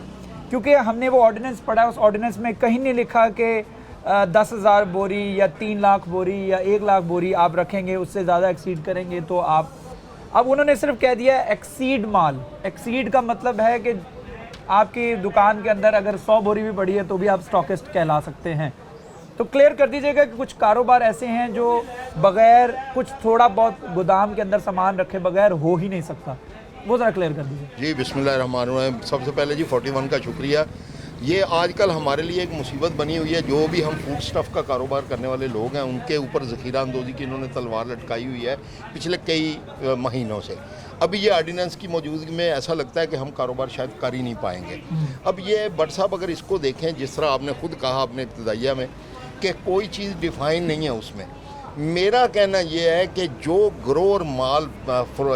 क्योंकि हमने वो ऑर्डिनेंस पढ़ा, उस ऑर्डिनेंस में कहीं नहीं लिखा कि 10,000 बोरी या 3 लाख बोरी या 1 लाख बोरी आप रखेंगे, उससे ज़्यादा एक्सीड करेंगे तो आप। अब उन्होंने सिर्फ कह दिया एक्सीड माल। एक्सीड का मतलब है कि आपकी दुकान के अंदर अगर 100 बोरी भी पड़ी है तो भी आप स्टॉकिस्ट कहला सकते हैं। तो क्लियर कर दीजिएगा कि कुछ कारोबार ऐसे हैं जो बग़ैर कुछ थोड़ा बहुत गोदाम के अंदर सामान रखे बगैर हो ही नहीं सकता, वो ज़रा क्लियर कर दीजिए। जी, बिस्मिल्लाहिर्रहमानिर्रहीम। सबसे पहले जी 41 का शुक्रिया। ये आजकल हमारे लिए एक मुसीबत बनी हुई है। जो भी हम फूड स्टफ़ का कारोबार करने वाले लोग हैं, उनके ऊपर ज़ख़ीरा अंदोज़ी की इन्होंने तलवार लटकाई हुई है पिछले कई महीनों से। अभी ये आर्डिनेंस की मौजूदगी में ऐसा लगता है कि हम कारोबार शायद कर ही नहीं पाएंगे। अब ये भट्ट साहब अगर इसको देखें, जिस तरह आपने खुद कहा अपने इब्तिदाइया में कि कोई चीज़ डिफ़ाइन नहीं है उसमें, मेरा कहना ये है कि जो ग्रोअर माल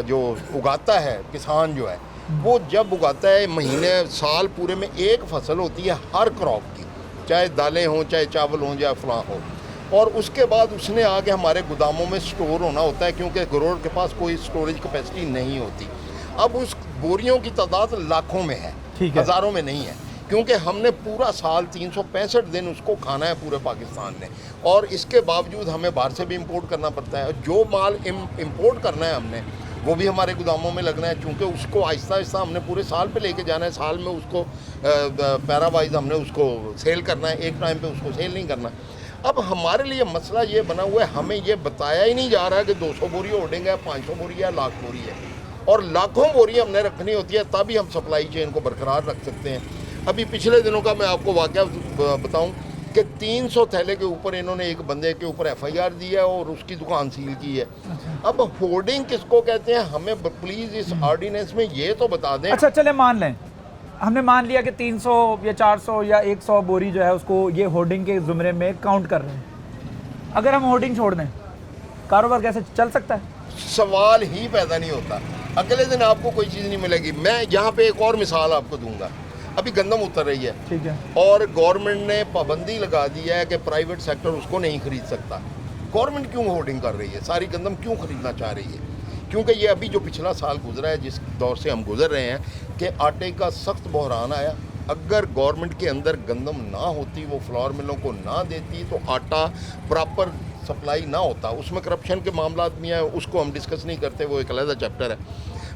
जो उगाता है किसान जो है, वो जब उगाता है महीने साल पूरे में एक फसल होती है हर क्रॉप की, चाहे दालें हों, चाहे चावल हों, चाहे फलां हो। और उसके बाद उसने आगे हमारे गोदामों में स्टोर होना होता है, क्योंकि ग्रोअर के पास कोई स्टोरेज कैपेसिटी नहीं होती। अब उस बोरियों की तादाद लाखों में है, हज़ारों में नहीं है, क्योंकि हमने पूरा साल 365 दिन उसको खाना है पूरे पाकिस्तान ने, और इसके बावजूद हमें बाहर से भी इंपोर्ट करना पड़ता है। जो माल इंपोर्ट करना है हमने, वो भी हमारे गोदामों में लगना है, क्योंकि उसको आहिस्ता आहिस्ता हमने पूरे साल पे लेके जाना है। साल में उसको पैरावाइज हमने उसको सेल करना है, एक टाइम पे उसको सेल नहीं करना। अब हमारे लिए मसला ये बना हुआ है, हमें ये बताया ही नहीं जा रहा कि 200 बोरी होर्डिंग है, 500 बोरी है, लाख बोरी है, और लाखों बोरी हमने रखनी होती है, तभी हम सप्लाई चेन को बरकरार रख सकते हैं। अभी पिछले दिनों का मैं आपको वाक़या बताऊं कि 300 थैले के ऊपर इन्होंने एक बंदे के ऊपर FIR दी है और उसकी दुकान सील की है। अब होर्डिंग किसको कहते हैं, हमें प्लीज़ इस ऑर्डिनेंस में ये तो बता दें। अच्छा चले मान लें, हमने मान लिया कि 300 या 400 या 100 बोरी जो है उसको ये होर्डिंग के ज़ुमरे में काउंट कर रहे हैं। अगर हम होर्डिंग छोड़ दें, कारोबार कैसे चल सकता है? सवाल ही पैदा नहीं होता। अगले दिन आपको कोई चीज़ नहीं मिलेगी। मैं यहाँ पे एक और मिसाल आपको दूंगा। अभी गंदम उतर रही है, ठीक है, और गवर्नमेंट ने पाबंदी लगा दी है कि प्राइवेट सेक्टर उसको नहीं खरीद सकता। गवर्नमेंट क्यों होर्डिंग कर रही है, सारी गंदम क्यों खरीदना चाह रही है? क्योंकि ये अभी जो पिछला साल गुजरा है, जिस दौर से हम गुजर रहे हैं, कि आटे का सख्त बहरान आया। अगर गवर्नमेंट के अंदर गंदम ना होती, वो फ्लोर मिलों को ना देती, तो आटा प्रॉपर सप्लाई ना होता। उसमें करप्शन के मामला भी हैं, उसको हम डिस्कस नहीं करते, वो एक अलग चैप्टर है।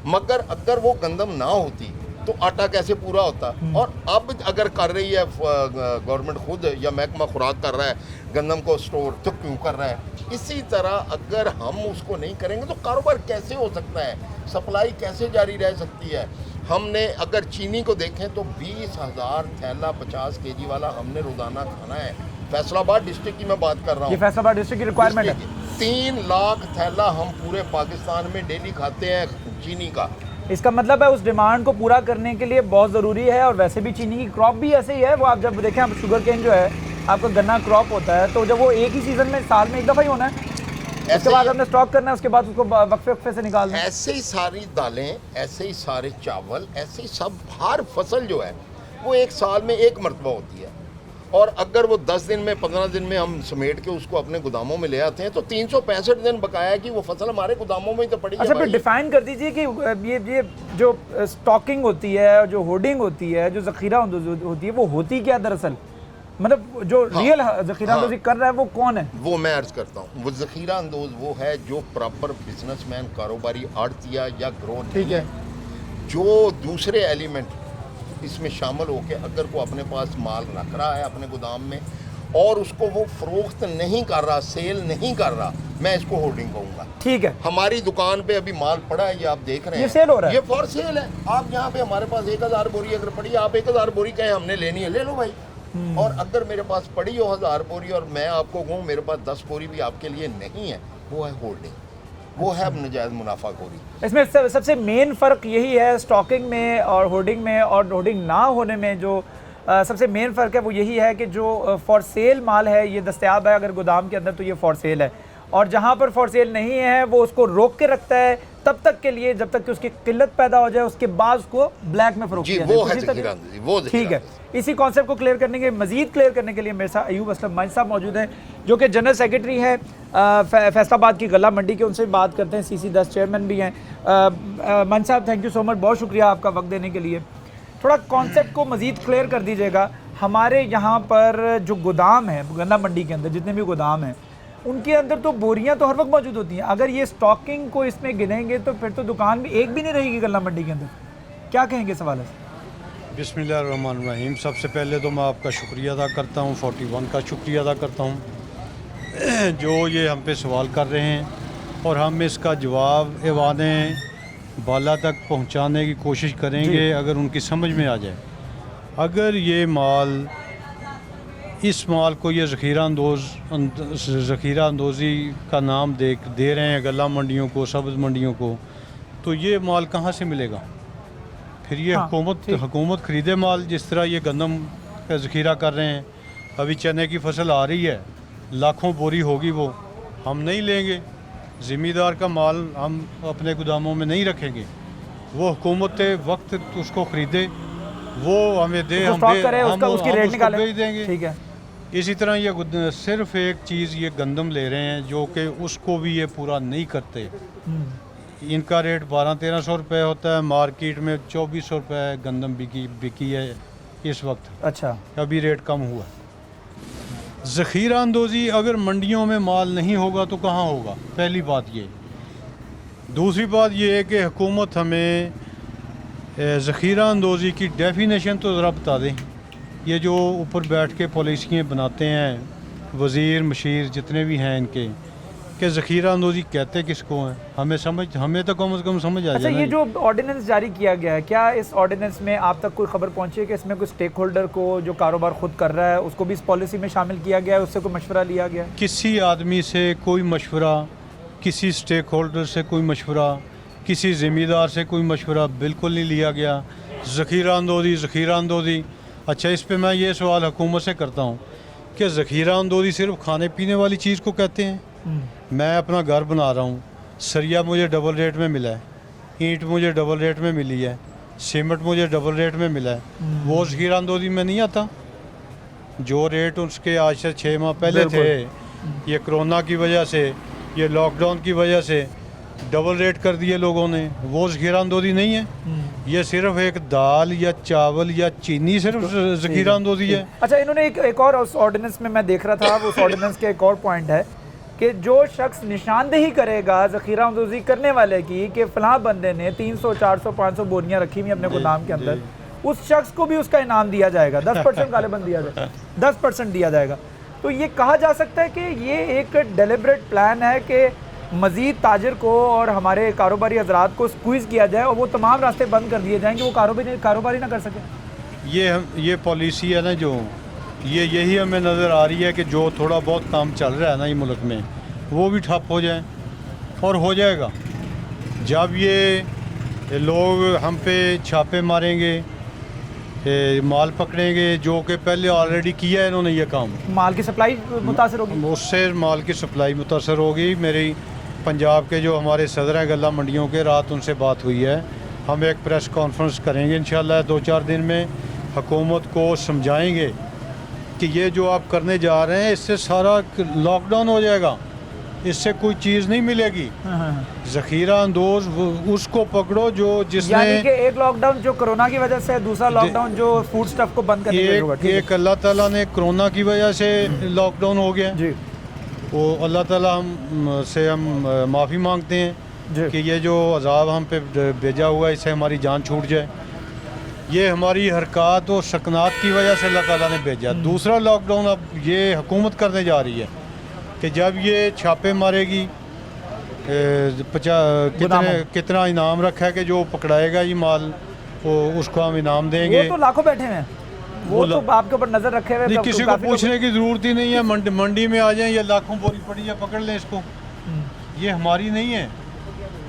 मगर अगर वो गंदम ना होती तो आटा कैसे पूरा होता? और अब अगर कर रही है गवर्नमेंट खुद या महकमा खुराक कर रहा है गंदम को स्टोर, तो क्यों कर रहा है? इसी तरह अगर हम उसको नहीं करेंगे तो कारोबार कैसे हो सकता है, सप्लाई कैसे जारी रह सकती है? हमने अगर चीनी को देखें तो 20,000 थैला 50 kg वाला हमने रोज़ाना खाना है। फैसलाबाद डिस्ट्रिक्ट की मैं बात कर रहा हूँ, ये फैसलाबाद डिस्ट्रिक्ट की रिक्वायरमेंट है। 3 लाख थैला हम पूरे पाकिस्तान में डेली खाते हैं चीनी का। इसका मतलब है उस डिमांड को पूरा करने के लिए बहुत ज़रूरी है। और वैसे भी चीनी की क्रॉप भी ऐसे ही है, वो आप जब देखें, आप शुगर केन जो है आपका गन्ना क्रॉप होता है, तो जब वो एक ही सीज़न में साल में एक दफ़ा ही होना है, उसके बाद हमने स्टॉक करना है, उसके बाद उसको वक्फे से निकालना है। ऐसे ही सारी दालें, ऐसे ही सारे चावल, ऐसे ही सब, हर फसल जो है वो एक साल में एक मरतबा होती है। और अगर वो 10 दिन में 15 दिन में हम समेट के उसको अपने गोदामों में ले आते हैं, तो 365 दिन बकाया कि वो फसल हमारे गोदामों में ही तो पड़ी है। अच्छा, फिर डिफाइन कर दीजिए कि ये जो स्टॉकिंग होती है, जो होर्डिंग होती है, जो ज़ख़ीरा होती है, वो होती क्या दरअसल? मतलब जो रियल ज़ख़ीरा अंदोज़ी कर रहा है वो कौन है? वो मैं अर्ज़ करता हूँ, वो ज़ख़ीरा अंदोज़ वो है जो प्रॉपर बिजनेसमैन, कारोबारी, आड़तिया या ग्रोह, ठीक है, जो दूसरे एलिमेंट इसमें शामिल होकर अगर वो अपने पास माल रख रहा है अपने गोदाम में और उसको वो फरोख्त नहीं कर रहा, सेल नहीं कर रहा, मैं इसको होर्डिंग कहूँगा। ठीक है, हमारी दुकान पे अभी माल पड़ा है, ये आप देख रहे हैं, ये सेल हो रहा है, ये फॉर सेल है। आप यहाँ पे हमारे पास 1000 बोरी अगर पड़ी, आप 1000 बोरी कहें हमने लेनी है, ले लो भाई। और अगर मेरे पास पड़ी हो 1000 बोरी और मैं आपको कहूँ मेरे पास 10 बोरी भी आपके लिए नहीं है, वो है होल्डिंग, वो है नाजायज़ मुनाफाखोरी। इसमें सबसे मेन फ़र्क यही है स्टॉकिंग में और होर्डिंग में और होर्डिंग ना होने में, जो सबसे मेन फ़र्क है वो यही है कि जो फॉर सेल माल है ये दस्तयाब है अगर गोदाम के अंदर, तो ये फॉर सेल है, और जहाँ पर फॉर सेल नहीं है वो उसको रोक के रखता है तब तक के लिए जब तक कि उसकी किल्लत पैदा हो जाए, उसके बाद उसको ब्लैक में फरोख्त किया जाए। ठीक है, इसी कॉन्सेप्ट को क्लियर करने के, मजीद क्लियर करने के लिए मेरे साथ अयूब असलम मंच साहब मौजूद हैं, जो कि जनरल सेक्रेटरी हैं फैसलाबाद की गला मंडी के। उनसे बात करते हैं, CC10 चेयरमैन भी हैं। मंच साहब, थैंक यू सो मच, बहुत शुक्रिया आपका वक्त देने के लिए। थोड़ा कॉन्सेप्ट को मजीद क्लियर कर दीजिएगा। हमारे यहाँ पर जो गोदाम है गन्ना मंडी के अंदर, जितने भी गोदाम हैं उनके अंदर तो बोरियां तो हर वक्त मौजूद होती हैं। अगर ये स्टॉकिंग को इसमें गिनेंगे तो फिर तो दुकान में एक भी नहीं रहेगी गन्ना मंडी के अंदर। क्या कहेंगे सवाल है? बिस्मिल्लाहिर्रहमानिर्रहीम। सबसे पहले तो मैं आपका शुक्रिया अदा करता हूँ, 41 का शुक्रिया अदा करता हूँ जो ये हम पे सवाल कर रहे हैं, और हम इसका जवाब ऐवाने बाला तक पहुँचाने की कोशिश करेंगे अगर उनकी समझ में आ जाए। अगर ये माल, इस माल को ये ज़ख़ीरा अंदोज़ी का नाम दे रहे हैं गला मंडियों को, सब्ज़ मंडियों को, तो ये माल कहाँ से मिलेगा? फिर ये हुकूमत ख़रीदे माल, जिस तरह ये गंदम का ज़ख़ीरा कर रहे हैं। अभी चने की फसल आ रही है, लाखों बोरी होगी, वो हम नहीं लेंगे। ज़िम्मेदार का माल हम अपने गोदामों में नहीं रखेंगे, वो हुकूमत वक्त उसको ख़रीदे, वो हमें दे, हम उसकी रेट निकालें, बेच देंगे। ठीक है, इसी तरह ये सिर्फ एक चीज़ ये गंदम ले रहे हैं जो कि उसको भी ये पूरा नहीं करते। इनका रेट 1200-1300 रुपये होता है, मार्केट में 2400 रुपये गंदम बिकी है इस वक्त। अच्छा, अभी रेट कम हुआ। ज़ख़ीरा अंदोज़ी अगर मंडियों में माल नहीं होगा तो कहाँ होगा, पहली बात ये। दूसरी बात ये है कि हुकूमत हमें ज़ख़ीरा अंदोज़ी की डेफिनेशन तो ज़रा बता दें। ये जो ऊपर बैठ के पॉलिसियाँ बनाते हैं वज़ीर मशीर जितने भी हैं इनके, कि ज़ख़ीरा अंदोज़ी कहते किसको हैं, हमें तो कम से कम समझ आ अच्छा, जाए। ये जो ऑर्डिनेंस जारी किया गया है, क्या इस ऑर्डिनेंस में आप तक कोई खबर पहुंची है कि इसमें कोई स्टेक होल्डर को जो कारोबार खुद कर रहा है उसको भी इस पॉलिसी में शामिल किया गया है, उससे कोई मशवरा लिया गया है? किसी आदमी से कोई मशवरा, किसी स्टेक होल्डर से कोई मशवरा, किसी ज़िम्मेदार से कोई मशवरा बिल्कुल नहीं लिया गया। ज़ख़ीरा अंदोज़ी। अच्छा, इस पे मैं ये सवाल हुकूमत से करता हूँ कि ज़ख़ीरा अंदोज़ी सिर्फ खाने पीने वाली चीज़ को कहते हैं? मैं अपना घर बना रहा हूँ, सरिया मुझे डबल रेट में मिला है, ईंट मुझे डबल रेट में मिली है, सीमेंट मुझे डबल रेट में मिला है, वो ज़ख़ीरा अंदोज़ी में नहीं आता? जो रेट उसके आज से 6 माह पहले थे, ये कोरोना की वजह से, ये लॉकडाउन की वजह से डबल रेट कर दिए लोगों ने, वो ज़ख़ीरा अंदोज़ी नहीं है। ये सिर्फ एक दाल या चावल या चीनी सिर्फ ज़ख़ीरा अंदोज़ी है। अच्छा, इन्होंने एक और उस ऑर्डिनेंस में मैं देख रहा था, उस ऑर्डिनेंस के एक और पॉइंट है कि जो शख्स निशानदेही करेगा ज़ख़ीरा अंदोज़ी करने वाले की कि फ़लाँ बंदे ने 300, 400, 500 बोरियाँ रखी हुई अपने गोदाम के अंदर, उस शख्स को भी उसका इनाम दिया जाएगा, 10% गालिबन दिया जाएगा, 10% दिया जाएगा। तो ये कहा जा सकता है कि ये एक डेलिब्रेट प्लान है कि मज़ीद ताजर को और हमारे कारोबारी हजरात को स्क्वीज़ किया जाए और वो तमाम रास्ते बंद कर दिए जाएंगे, वो कारोबारी ना कर सके। ये पॉलिसी है ना, जो यही हमें नज़र आ रही है कि जो थोड़ा बहुत काम चल रहा है ना ये मुल्क में, वो भी ठप हो जाए, और हो जाएगा। जब ये लोग हम पे छापे मारेंगे, माल पकड़ेंगे, जो कि पहले ऑलरेडी किया है इन्होंने ये काम, माल की सप्लाई मुतासर होगी, उससे माल की सप्लाई मुतासर होगी। मेरी पंजाब के जो हमारे सदर हैं गल्ला मंडियों के, रात उनसे बात हुई है, हम एक प्रेस कॉन्फ्रेंस करेंगे इंशाल्लाह 2-4 दिन में, हुकूमत को समझाएंगे कि ये जो आप करने जा रहे हैं इससे सारा लॉकडाउन हो जाएगा, इससे कोई चीज़ नहीं मिलेगी। ज़ख़ीरा अंदोज़ उसको पकड़ो जो जिसने, यानी कि एक लॉकडाउन जो कोरोना की वजह से, दूसरा लॉकडाउन जो फूड स्टफ को बंद करने की होगा। एक अल्लाह ताला ने कोरोना की वजह से लॉकडाउन हो गया जी, वो अल्लाह ताला हम माफ़ी मांगते हैं कि ये जो अज़ाब हम पे भेजा हुआ है इससे हमारी जान छूट जाए। ये हमारी हरकत और सकनात की वजह से अल्लाह ताला ने भेजा। दूसरा लॉकडाउन अब ये हुकूमत करने जा रही है कि जब ये छापे मारेगी, कितना इनाम रखा है कि जो पकड़ाएगा ये माल वो उसको हम इनाम देंगे। वो तो लाखों बैठे हैं, वो तो आपके ऊपर नजर रखे हुए, किसी को पूछने की जरूरत ही नहीं है। मंडी में आ जाएं, ये लाखों बोरी पड़ी है, पकड़ लें इसको। ये हमारी नहीं है,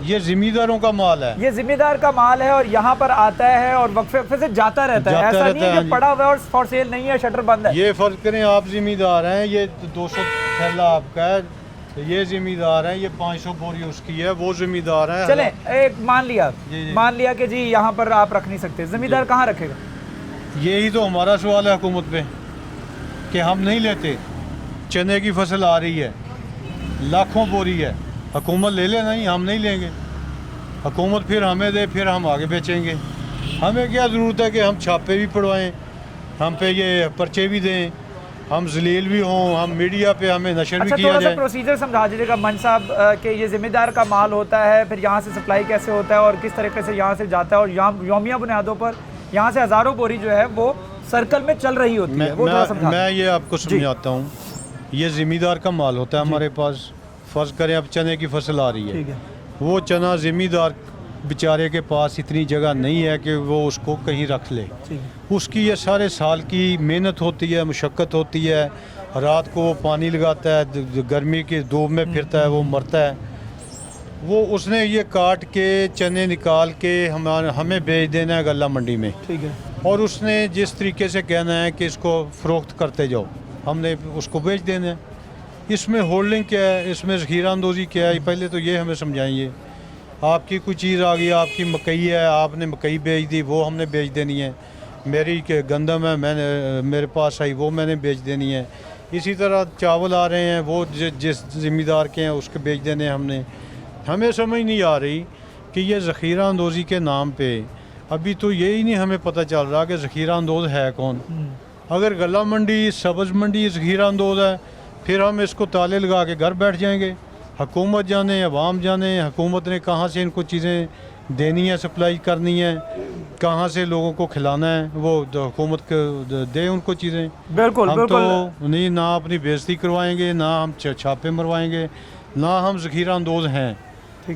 ये जिम्मेदारों का माल है, ये जिम्मेदार का माल है और यहाँ पर आता है और वक्फे से जाता रहता है। ऐसा नहीं है कि पड़ा हुआ है और फॉर सेल नहीं है, शटर बंद है। ये फर्ज करें, आप जिम्मेदार हैं, ये 200 थैला आपका है, ये जिम्मेदार है, ये 500 बोरी उसकी है, वो जिम्मेदार है। चले एक मान लिया कि जी यहाँ पर आप रख नहीं सकते, जिम्मेदार कहाँ रखेगा? यही तो हमारा सवाल है हुकूमत पे कि हम नहीं लेते। चने की फसल आ रही है, लाखों बोरी है, हुकूमत ले ले, नहीं हम नहीं लेंगे। हुकूमत फिर हमें दे, फिर हम आगे बेचेंगे। हमें क्या ज़रूरत है कि हम छापे भी पड़वाएं, हम पे ये पर्चे भी दें, हम जलील भी हों, हम मीडिया पे हमें नशर भी किया जाए। प्रोसीजर समझा दीजिएगा मंच साहब कि ये जिम्मेदार का माल होता है, फिर यहाँ से सप्लाई कैसे होता है और किस तरीके से यहाँ से जाता है, और यहाँ यौमिया बुनियादों पर यहाँ से हज़ारों बोरी जो है वो सर्कल में चल रही होती है। वो मैं ये आपको समझाता हूँ। ये ज़िम्मेदार का माल होता है हमारे पास। फ़र्ज़ करें अब चने की फसल आ रही है, वो चना ज़िम्मेदार बेचारे के पास इतनी जगह नहीं है कि वो उसको कहीं रख ले। उसकी ये सारे साल की मेहनत होती है, मशक्क़त होती है, रात को वो पानी लगाता है, गर्मी की धूप में फिरता है, वो मरता है। वो उसने ये काट के चने निकाल के हमें बेच देना है गल्ला मंडी में, ठीक है, और उसने जिस तरीके से कहना है कि इसको फ़रोख्त करते जाओ, हमने उसको बेच देना है। इसमें होल्डिंग क्या है, इसमें ज़ख़ीरा अंदोज़ी क्या है, पहले तो ये हमें समझाइए। आपकी कोई चीज़ आ गई, आपकी मकई है, आपने मकई बेच दी, वो हमने बेच देनी है। मेरी के गंदम है, मेरे पास आई, वो मैंने बेच देनी है। इसी तरह चावल आ रहे हैं, वो जिस ज़िम्मेदार के हैं उसके बेच देने हमने। हमें समझ नहीं आ रही कि ये ज़ख़ीरा अंदोज़ी के नाम पे अभी तो यही नहीं हमें पता चल रहा कि ज़ख़ीरा अंदोज़ है कौन। अगर गला मंडी, सब्ज़ मंडी ज़ख़ीरा अंदोज़ है, फिर हम इसको ताले लगा के घर बैठ जाएंगे। हुकूमत जाने, अवाम जाने, हुकूमत ने कहाँ से इनको चीज़ें देनी है, सप्लाई करनी है, कहाँ से लोगों को खिलाना है, वो हुकूमत को दे उनको चीज़ें। बिल्कुल हम बिल्कुल तो नहीं, ना अपनी बेइज्जती करवाएंगे, ना हम छापे मरवाएंगे, ना हम ज़ख़ीरा अंदोज़ हैं।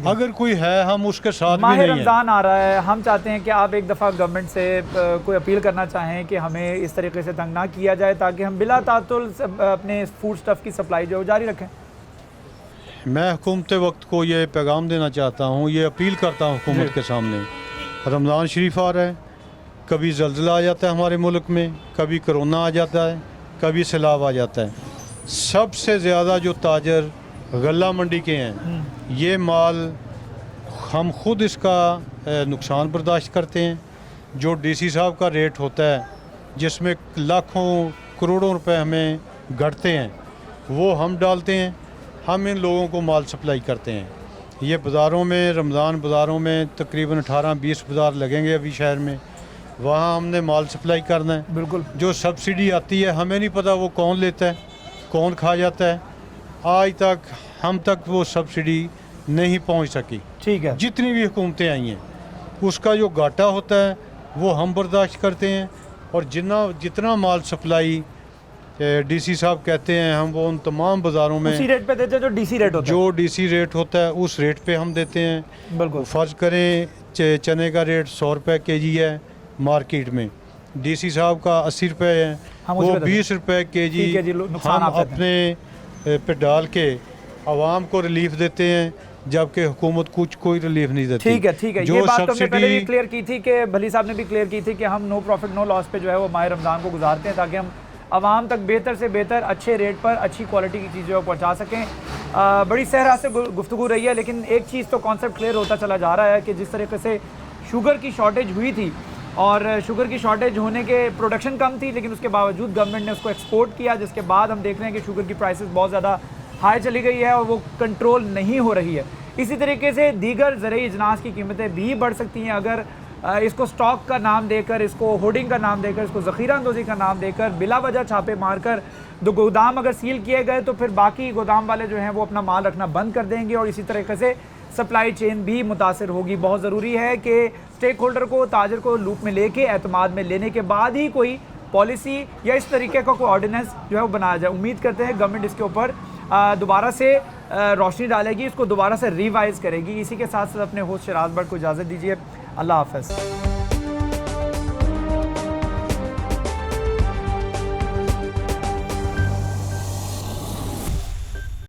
अगर कोई है हम उसके साथ भी माह नहीं हैं। रमज़ान आ रहा है, हम चाहते हैं कि आप एक दफ़ा गवर्नमेंट से कोई अपील करना चाहें कि हमें इस तरीके से तंग ना किया जाए ताकि हम बिला तातुल अपने फूड स्टफ़ की सप्लाई जो है जारी रखें। मैं हुकूमत वक्त को ये पैगाम देना चाहता हूँ, ये अपील करता हूँ हुकूमत के सामने। रमज़ान शरीफ आ रहा है, कभी ज़ल्ज़ला आ जाता है हमारे मुल्क में, कभी कोरोना आ जाता है, कभी सैलाब आ जाता है। सबसे ज़्यादा जो ताजर गल्ला मंडी के हैं, ये माल हम खुद इसका नुकसान बर्दाश्त करते हैं। जो डीसी साहब का रेट होता है जिसमें लाखों करोड़ों रुपए हमें घटते हैं, वो हम डालते हैं, हम इन लोगों को माल सप्लाई करते हैं। ये बाज़ारों में, रमज़ान बाज़ारों में तकरीबन 18-20 बाज़ार लगेंगे अभी शहर में, वहाँ हमने माल सप्लाई करना है। बिल्कुल। जो सब्सिडी आती है हमें नहीं पता वो कौन लेता है, कौन खा जाता है। आज तक हम तक वो सब्सिडी नहीं पहुंच सकी। ठीक है। जितनी भी हुकूमतें आई हैं उसका जो घाटा होता है वो हम बर्दाश्त करते हैं, और जितना माल सप्लाई डीसी साहब कहते हैं हम वो उन तमाम बाज़ारों में उसी रेट पे देते हैं जो डीसी रेट होता है। जो डीसी रेट होता है उस रेट पे हम देते हैं। बिल्कुल। फ़र्ज़ करें चने का रेट 100 रुपये केजी है मार्केट में, डीसी साहब का 80 रुपये है, हम उस वो पे देते हैं। 20 रुपये केजी 30 केजी नुकसान हम आप देते अपने पे डाल के आवाम को रिलीफ देते हैं, जबकि हुकूमत कुछ कोई रिलीफ नहीं देती। ठीक है, ठीक है। जो ये बात तो हमने पहले भी सब्सिडी क्लियर की थी कि भली साहब ने भी क्लियर की थी कि हम नो प्रॉफिट नो लॉस पे जो है वो माह रमज़ान को गुजारते हैं ताकि हम आवाम तक बेहतर से बेहतर अच्छे रेट पर अच्छी क्वालिटी की चीज़ें पहुंचा सकें। बड़ी सहरा से गुफ्तगू रही है, लेकिन एक चीज़ तो कॉन्सेप्ट क्लियर होता चला जा रहा है कि जिस तरीके से शुगर की शॉर्टेज हुई थी और शुगर की शॉर्टेज होने के प्रोडक्शन कम थी, लेकिन उसके बावजूद गवर्नमेंट ने उसको एक्सपोर्ट किया, जिसके बाद हम देख रहे हैं कि शुगर की प्राइसेस बहुत ज़्यादा हाई चली गई है और वो कंट्रोल नहीं हो रही है। इसी तरीके से दीगर ज़रूरी अजनास की कीमतें भी बढ़ सकती हैं अगर इसको स्टॉक का नाम देकर, इसको होर्डिंग का नाम देकर, इसको ज़ख़ीरा अंदोज़ी का नाम देकर बिला वजह छापे मारकर दो गोदाम अगर सील किए गए तो फिर बाकी गोदाम वाले जो हैं वो अपना माल रखना बंद कर देंगे और इसी तरीके से सप्लाई चेन भी मुतासर होगी। बहुत ज़रूरी है कि स्टेक होल्डर को, ताजर को लूप में लेके एतमाद में लेने के बाद ही कोई पॉलिसी या इस तरीके का कोई ऑर्डिनेंस जो है वो बनाया जाए। उम्मीद करते हैं गवर्नमेंट इसके ऊपर दोबारा से रोशनी डालेगी, इसको दोबारा से रिवाइज़ करेगी। इसी के साथ साथ अपने होस्ट शराज भट्ट को इजाज़त दीजिए। अल्लाह हाफ़िज़।